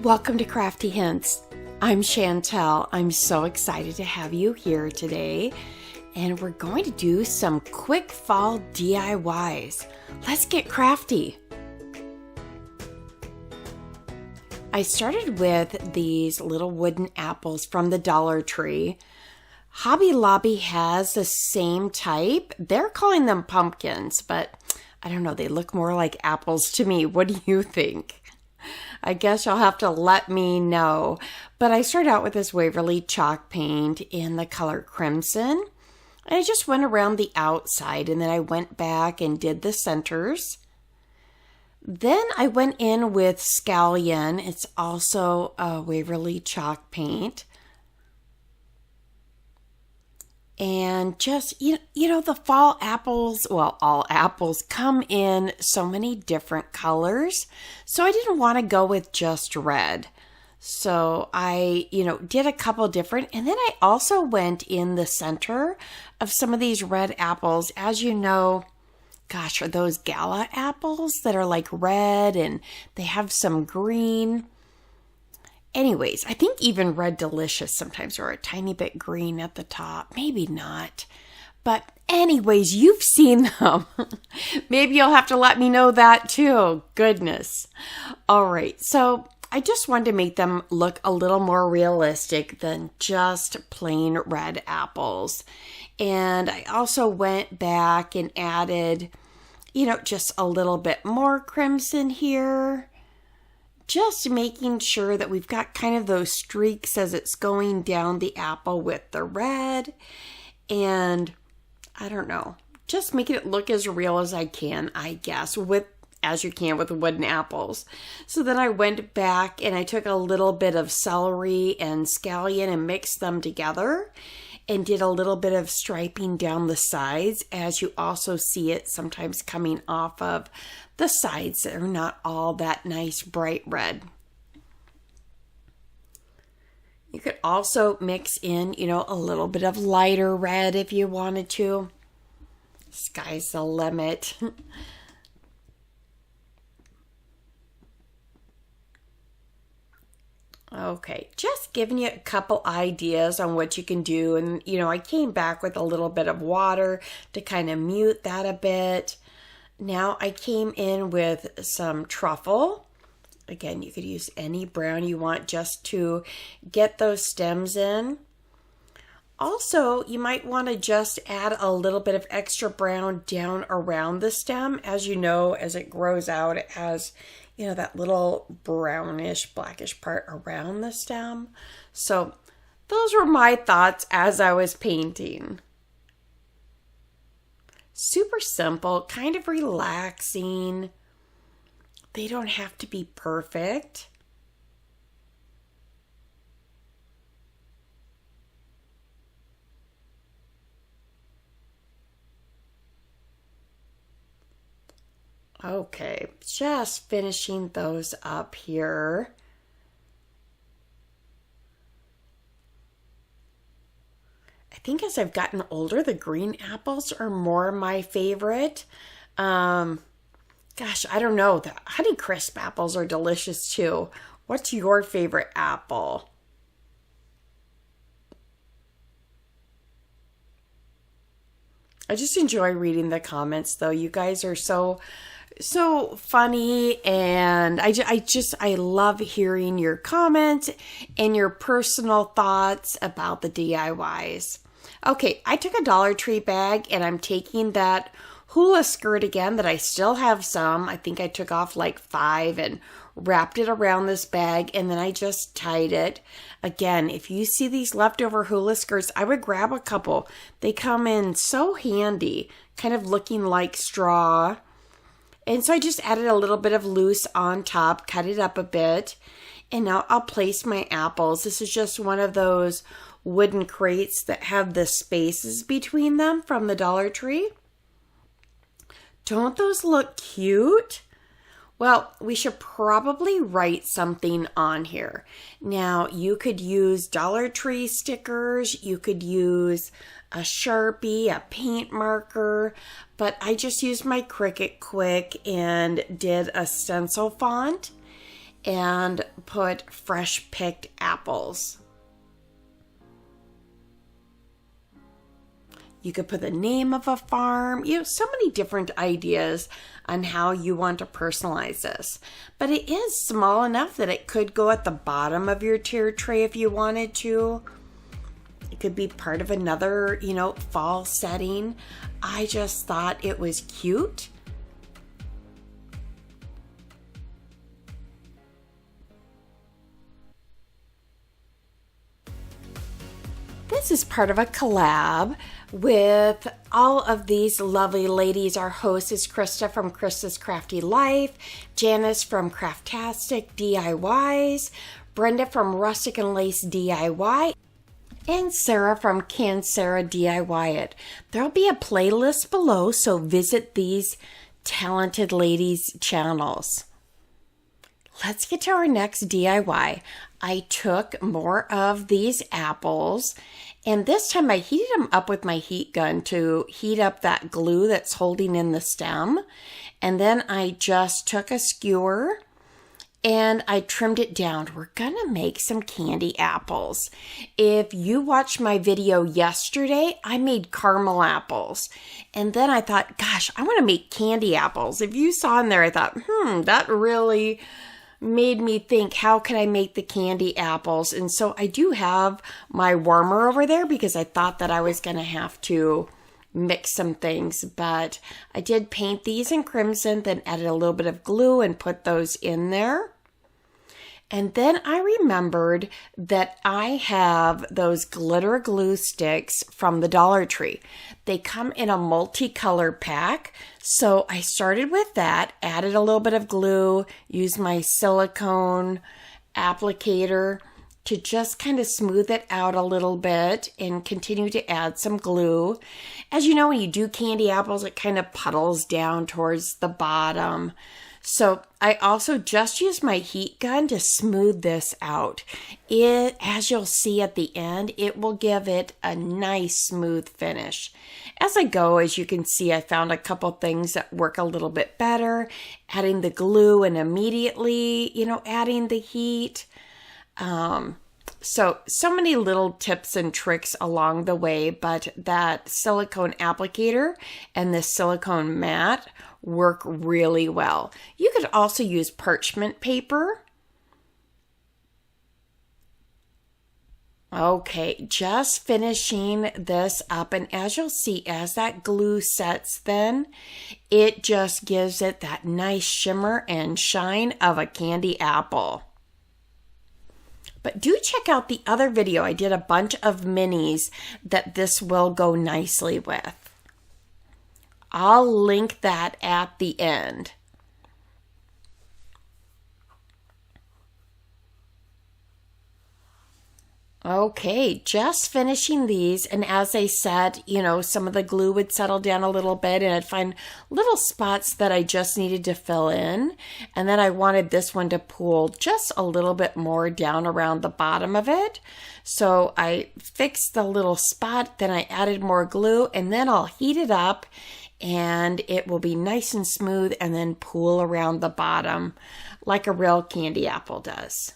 Welcome to Crafty Hints. I'm Chantel. I'm so excited to have you here today. And we're going to do some quick fall DIYs. Let's get crafty. I started with these little wooden apples from the Dollar Tree. Hobby Lobby has the same type. They're calling them pumpkins, but I don't know. They look more like apples to me. What do you think? I guess you'll have to let me know. But I started out with this Waverly chalk paint in the color crimson. And I just went around the outside and then I went back and did the centers. Then I went in with Scallion. It's also a Waverly chalk paint. And just, you know, the fall apples, well, all apples come in so many different colors. So I didn't want to go with just red. So I, did a couple different, and then I also went in the center of some of these red apples. As you know, gosh, are those gala apples that are like red and they have some green. Anyways, I think even Red Delicious sometimes are a tiny bit green at the top. Maybe not. But anyways, you've seen them. Maybe you'll have to let me know that too. Goodness. All right. So I just wanted to make them look a little more realistic than just plain red apples. And I also went back and added, just a little bit more crimson here. Just making sure that we've got kind of those streaks as it's going down the apple with the red. And I don't know, just making it look as real as I can, I guess, as you can with wooden apples. So then I went back and I took a little bit of celery and scallion and mixed them together and did a little bit of striping down the sides, as you also see it sometimes coming off of the sides that are not all that nice bright red. You could also mix in, a little bit of lighter red if you wanted to. Sky's the limit. Okay, just giving you a couple ideas on what you can do. And, I came back with a little bit of water to kind of mute that a bit. Now I came in with some truffle. Again, you could use any brown you want just to get those stems in. Also, you might want to just add a little bit of extra brown down around the stem. As you know, as it grows out, it has that little brownish, blackish part around the stem. So those were my thoughts as I was painting. Super simple, kind of relaxing. They don't have to be perfect. Okay, just finishing those up here. I think as I've gotten older, the green apples are more my favorite. Gosh, I don't know. The Honeycrisp apples are delicious too. What's your favorite apple? I just enjoy reading the comments though. You guys are so funny, and I love hearing your comments and your personal thoughts about the DIYs. Okay, I took a Dollar Tree bag and I'm taking that Hula skirt again that I still have some. I think I took off like 5 and wrapped it around this bag, and then I just tied it. Again, if you see these leftover Hula skirts, I would grab a couple. They come in so handy, kind of looking like straw. And so I just added a little bit of loose on top, cut it up a bit, and now I'll place my apples. This is just one of those wooden crates that have the spaces between them from the Dollar Tree. Don't those look cute? Well, we should probably write something on here. Now, you could use Dollar Tree stickers, you could use a Sharpie, a paint marker, but I just used my Cricut Quick and did a stencil font. and put fresh picked apples. You could put the name of a farm, so many different ideas on how you want to personalize this. But it is small enough that it could go at the bottom of your tier tray if you wanted to. It could be part of another, fall setting. I just thought it was cute. This is part of a collab with all of these lovely ladies. Our host is Krista from Krista's Crafty Life, Janice from Craftastic DIYs, Brenda from Rustic and Lace DIY, and Sarah from Can Sarah DIY It. There'll be a playlist below, so visit these talented ladies' channels. Let's get to our next DIY. I took more of these apples, and this time I heated them up with my heat gun to heat up that glue that's holding in the stem. And then I just took a skewer and I trimmed it down. We're gonna make some candy apples. If you watched my video yesterday, I made caramel apples. And then I thought, gosh, I wanna make candy apples. If you saw in there, I thought, that really made me think, how can I make the candy apples? And so I do have my warmer over there because I thought that I was going to have to mix some things, but I did paint these in crimson, then added a little bit of glue and put those in there. And then I remembered that I have those glitter glue sticks from the Dollar Tree. They come in a multicolor pack. So I started with that, added a little bit of glue, used my silicone applicator to just kind of smooth it out a little bit and continue to add some glue. As you know, when you do candy apples, it kind of puddles down towards the bottom. So I also just used my heat gun to smooth this out. As you'll see at the end, it will give it a nice smooth finish. As I go, as you can see, I found a couple things that work a little bit better. Adding the glue and immediately, adding the heat. So many little tips and tricks along the way, but that silicone applicator and this silicone mat work really well. You could also use parchment paper. Okay, just finishing this up, and as you'll see, as that glue sets then, it just gives it that nice shimmer and shine of a candy apple. But do check out the other video. I did a bunch of minis that this will go nicely with. I'll link that at the end. Okay, just finishing these, and as I said, some of the glue would settle down a little bit and I'd find little spots that I just needed to fill in, and then I wanted this one to pool just a little bit more down around the bottom of it. So I fixed the little spot, then I added more glue, and then I'll heat it up and it will be nice and smooth and then pool around the bottom like a real candy apple does.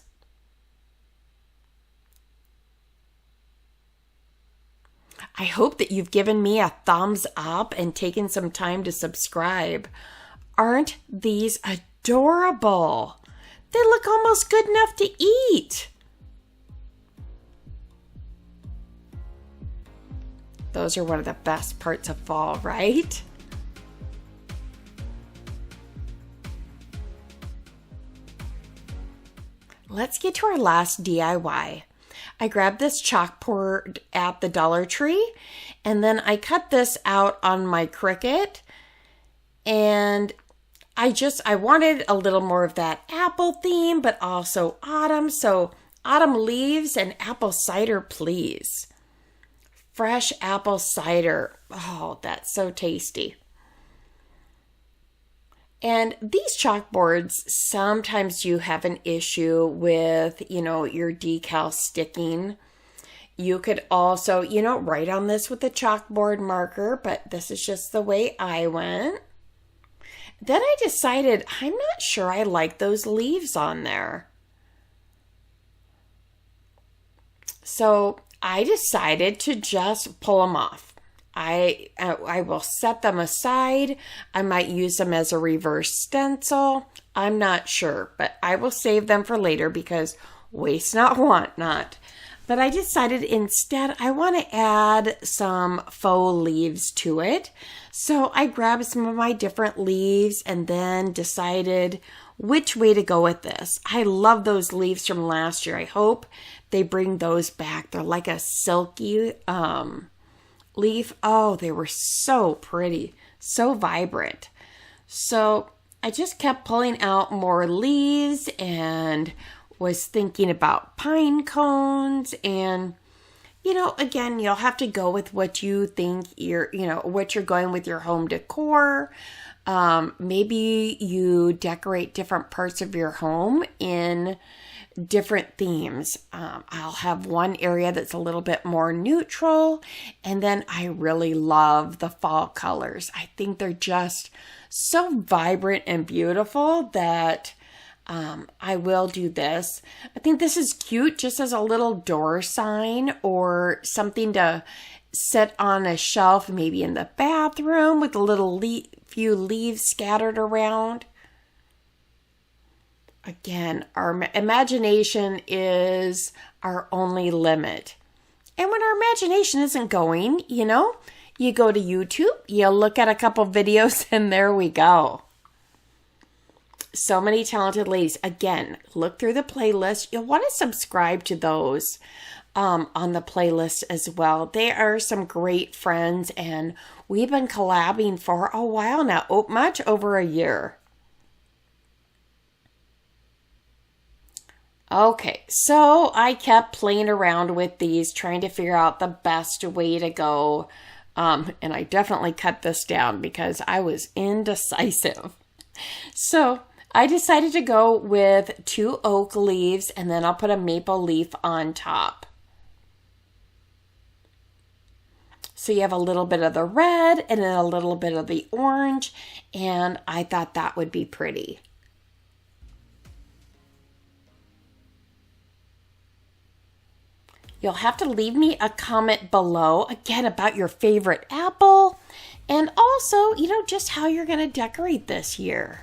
I hope that you've given me a thumbs up and taken some time to subscribe. Aren't these adorable? They look almost good enough to eat. Those are one of the best parts of fall, right? Let's get to our last DIY. I grabbed this chalkboard at the Dollar Tree, and then I cut this out on my Cricut, and I wanted a little more of that apple theme, but also autumn. So autumn leaves and apple cider, please. Fresh apple cider. Oh, that's so tasty. And these chalkboards, sometimes you have an issue with, your decal sticking. You could also, write on this with a chalkboard marker, but this is just the way I went. then I decided I'm not sure I like those leaves on there. So I decided to just pull them off. I will set them aside. I might use them as a reverse stencil. I'm not sure, but I will save them for later because waste not, want not. But I decided instead I want to add some faux leaves to it. So I grabbed some of my different leaves and then decided which way to go with this. I love those leaves from last year. I hope they bring those back. They're like a silky leaf. Oh, they were so pretty, so vibrant. So I just kept pulling out more leaves and was thinking about pine cones. And again, you'll have to go with what you think what you're going with your home decor. Maybe you decorate different parts of your home in different themes. I'll have one area that's a little bit more neutral, and then I really love the fall colors. I think they're just so vibrant and beautiful that I will do this. I think this is cute just as a little door sign or something to set on a shelf, maybe in the bathroom with a little few leaves scattered around. Again, our imagination is our only limit. And when our imagination isn't going, you go to YouTube, you look at a couple videos, and there we go. So many talented ladies. Again, look through the playlist. You'll want to subscribe to those on the playlist as well. They are some great friends, and we've been collabing for a while now, much over a year. Okay, so I kept playing around with these, trying to figure out the best way to go. And I definitely cut this down because I was indecisive. So I decided to go with 2 oak leaves, and then I'll put a maple leaf on top. So you have a little bit of the red and then a little bit of the orange, and I thought that would be pretty. You'll have to leave me a comment below, again, about your favorite apple, and also, just how you're going to decorate this year.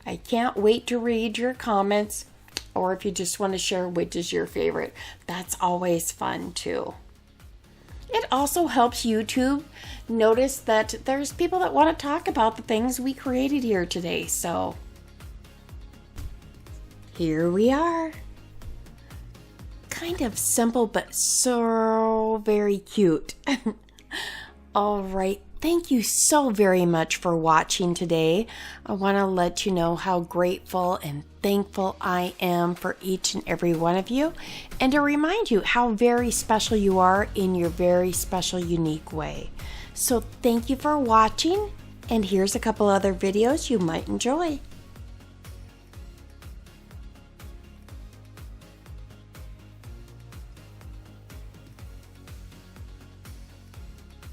I can't wait to read your comments, or if you just want to share which is your favorite, that's always fun too. It also helps YouTube notice that there's people that want to talk about the things we created here today, so here we are. Kind of simple, but so very cute. All right. Thank you so very much for watching today. I want to let you know how grateful and thankful I am for each and every one of you, and to remind you how very special you are in your very special, unique way. So thank you for watching, and here's a couple other videos you might enjoy.